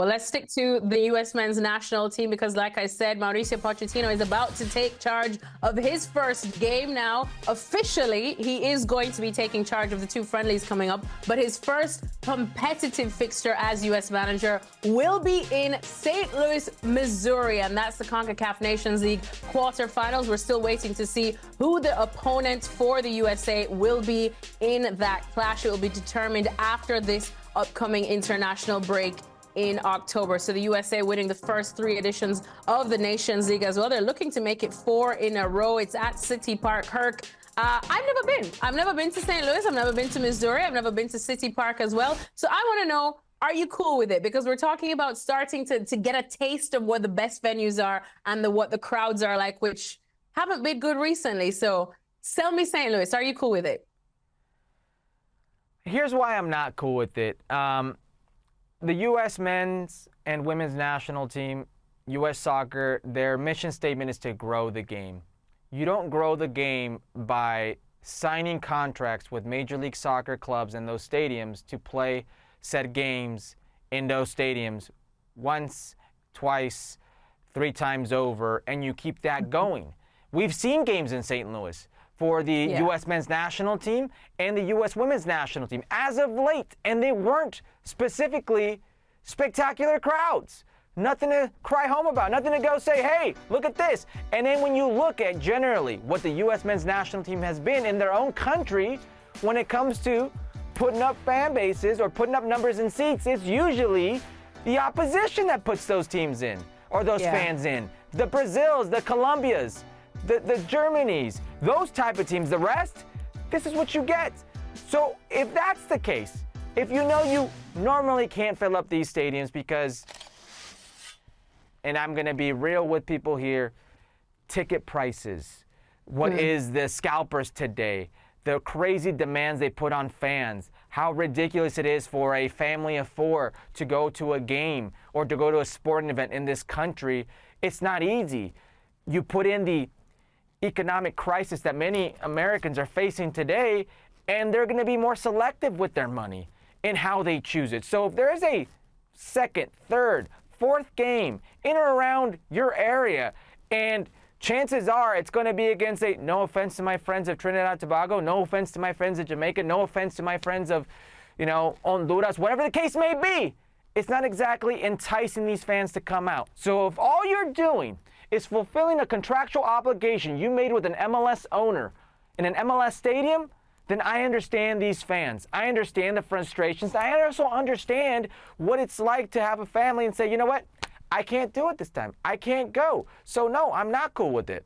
Well, let's stick to the U.S. men's national team because, like I said, Mauricio Pochettino is about to take charge of his first game now. Officially, he is going to be taking charge of the two friendlies coming up, but his first competitive fixture as U.S. manager will be in St. Louis, Missouri, and that's the CONCACAF Nations League quarterfinals. We're still waiting to see who the opponent for the USA will be in that clash. It will be determined after this upcoming international break in October. So the USA winning the first three editions of the Nations League as well. They're looking to make it 4 in a row. It's at City Park, Kirk. I've never been to St. Louis. I've never been to Missouri. I've never been to City Park as well. So I want to know, are you cool with it? Because we're talking about starting to get a taste of what the best venues are and what the crowds are like, which haven't been good recently. So sell me St. Louis. Are you cool with it? Here's why I'm not cool with it. The U.S. men's and women's national team, U.S. soccer, their mission statement is to grow the game. You don't grow the game by signing contracts with Major League Soccer clubs and those stadiums to play said games in those stadiums once, twice, 3 times over, and you keep that going. We've seen games in St. Louis for the U.S. men's national team and the U.S. women's national team as of late, and they weren't specifically spectacular crowds. Nothing to cry home about, nothing to go say, hey, look at this. And then when you look at generally what the U.S. men's national team has been in their own country when it comes to putting up fan bases or putting up numbers in seats, it's usually the opposition that puts those teams in or those fans in. The Brazils, the Colombias, the Germanys, those type of teams. The rest, this is what you get. So if that's the case, if you know you normally can't fill up these stadiums because, and I'm going to be real with people here, ticket prices, what is the scalpers today, the crazy demands they put on fans, how ridiculous it is for a family of 4 to go to a game or to go to a sporting event in this country. It's not easy. You put in the economic crisis that many Americans are facing today, and they're going to be more selective with their money in how they choose it. So if there is a second, third, fourth game in or around your area, and chances are it's going to be against no offense to my friends of Trinidad and Tobago, no offense to my friends of Jamaica, no offense to my friends of, Honduras, whatever the case may be, it's not exactly enticing these fans to come out. So if all you're doing is fulfilling a contractual obligation you made with an MLS owner in an MLS stadium, then I understand these fans. I understand the frustrations. I also understand what it's like to have a family and say, you know what, I can't do it this time. I can't go. So no, I'm not cool with it.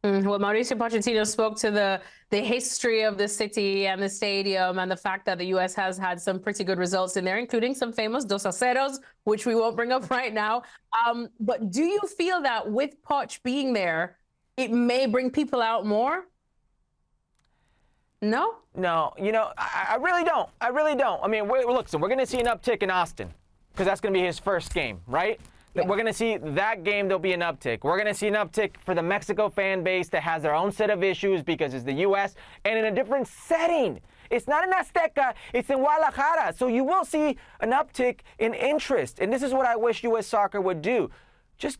Well, Mauricio Pochettino spoke to the history of the city and the stadium and the fact that the U.S. has had some pretty good results in there, including some famous 2-0, which we won't bring up right now. But do you feel that with Poch being there, it may bring people out more? No? No, I really don't. I really don't. I mean, look, so we're going to see an uptick in Austin because that's going to be his first game, right? Yeah. We're going to see that game, there'll be an uptick. We're going to see an uptick for the Mexico fan base that has their own set of issues because it's the U.S. and in a different setting. It's not in Azteca, it's in Guadalajara. So you will see an uptick in interest. And this is what I wish U.S. Soccer would do. Just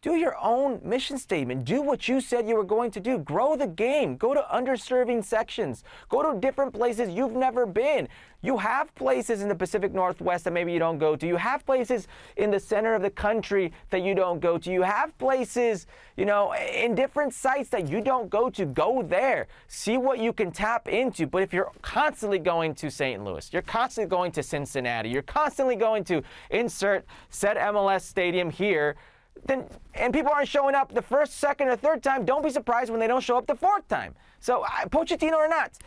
do your own mission statement. Do what you said you were going to do. Grow the game. Go to underserving sections. Go to different places you've never been. You have places in the Pacific Northwest that maybe you don't go to. You have places in the center of the country that you don't go to. You have places, in different sites that you don't go to. Go there. See what you can tap into. But if you're constantly going to St. Louis, you're constantly going to Cincinnati, you're constantly going to insert said MLS stadium here, and people aren't showing up the first, second, or third time, don't be surprised when they don't show up the fourth time. So Pochettino or not,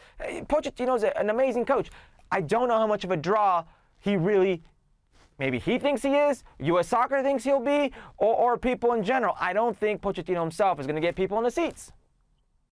Pochettino's an amazing coach. I don't know how much of a draw maybe he thinks he is, U.S. Soccer thinks he'll be, or people in general. I don't think Pochettino himself is going to get people in the seats.